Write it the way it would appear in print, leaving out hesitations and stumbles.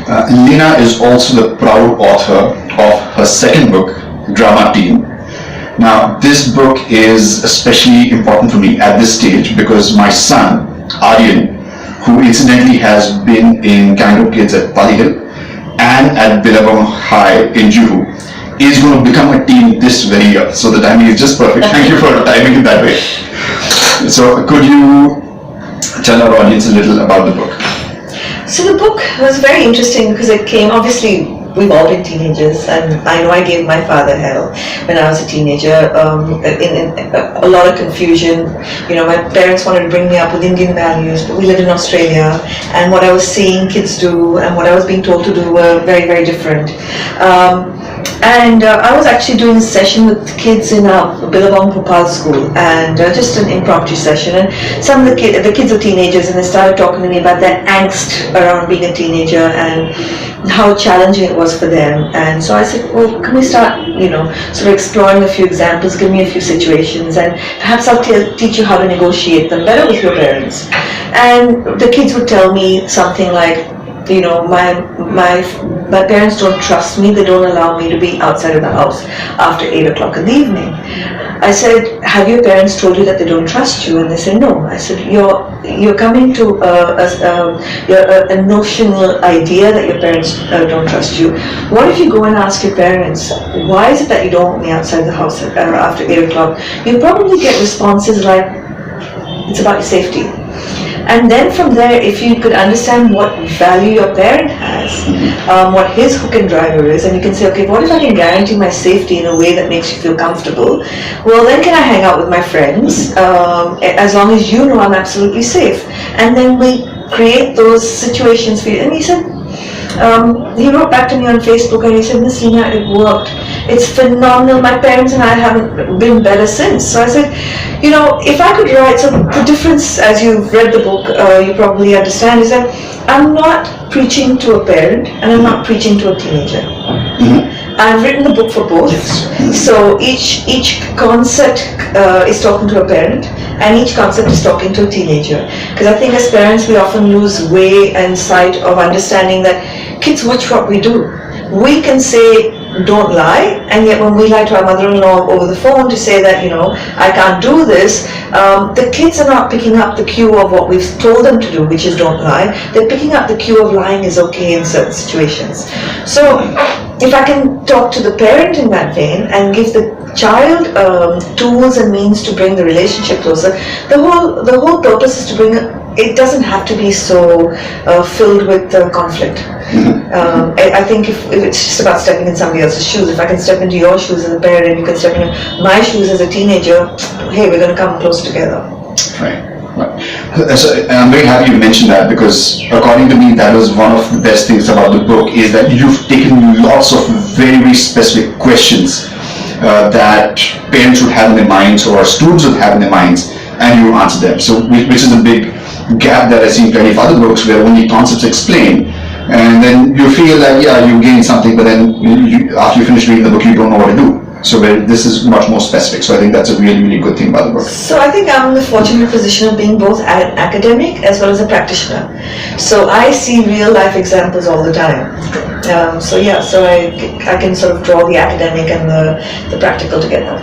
Lina is also the proud author of her second book, Drama Team. Now, this book is especially important for me at this stage because my son, Aryan, who incidentally has been in Kangaroo Kids at Hill and at Billabong High in Juhu, is going to become a teen this very year. So the timing is just perfect. Thank you for timing it that way. So could you tell our audience a little about the book? So the book was very interesting because it came, obviously we've all been teenagers, and I know I gave my father hell when I was a teenager, in a lot of confusion. You know, my parents wanted to bring me up with Indian values, but we lived in Australia, and what I was seeing kids do and what I was being told to do were very, very different. I was actually doing a session with kids in our Billabong Bhopal school, and just an impromptu session, and some of the kids are teenagers, and they started talking to me about their angst around being a teenager and how challenging it was for them. And so I said, well, can we start, sort of exploring a few examples, give me a few situations, and perhaps I'll teach you how to negotiate them better with your parents. And the kids would tell me something like, my parents don't trust me, they don't allow me to be outside of the house after 8 o'clock in the evening. I said, have your parents told you that they don't trust you? And they said, no. I said, you're coming to a notional idea that your parents don't trust you. What if you go and ask your parents, why is it that you don't want me outside the house after 8 o'clock? You'll probably get responses like, it's about your safety. And then from there, if you could understand what value your parent has, what his hook and driver is, and you can say, okay, what if I can guarantee my safety in a way that makes you feel comfortable? Well, then can I hang out with my friends, as long as you know I'm absolutely safe? And then we create those situations for you. And he said, he wrote back to me on Facebook and he said, Miss Lina, it worked. It's phenomenal. My parents and I haven't been better since. So I said, if I could write, so the difference, as you've read the book, you probably understand, is that I'm not preaching to a parent and I'm not preaching to a teenager. Mm-hmm. I've written the book for both. Yes. So each concept is talking to a parent, and each concept is talking to a teenager. Because I think as parents we often lose way and sight of understanding that kids watch what we do. We can say, don't lie, and yet when we lie to our mother-in-law over the phone to say that, I can't do this, the kids are not picking up the cue of what we've told them to do, which is don't lie. They're picking up the cue of lying is okay in certain situations. So if I can talk to the parent in that vein and give the child tools and means to bring the relationship closer, the whole purpose is to bring it doesn't have to be so filled with conflict. I think if it's just about stepping in somebody else's shoes, if I can step into your shoes as a parent and you can step into my shoes as a teenager, hey, we're going to come close together. Right. So I'm very happy you mentioned that, because according to me that was one of the best things about the book, is that you've taken lots of very, very specific questions that parents would have in their minds or students would have in their minds, and you answer them. So which is a big gap that I see in plenty of other books where only concepts explain, and then you feel like, yeah, you gain something, but then after you finish reading the book you don't know what to do. So this is much more specific. So I think that's a really, really good thing about the book. So I think I'm in the fortunate position of being both an academic as well as a practitioner. So I see real life examples all the time. So I can sort of draw the academic and the practical together.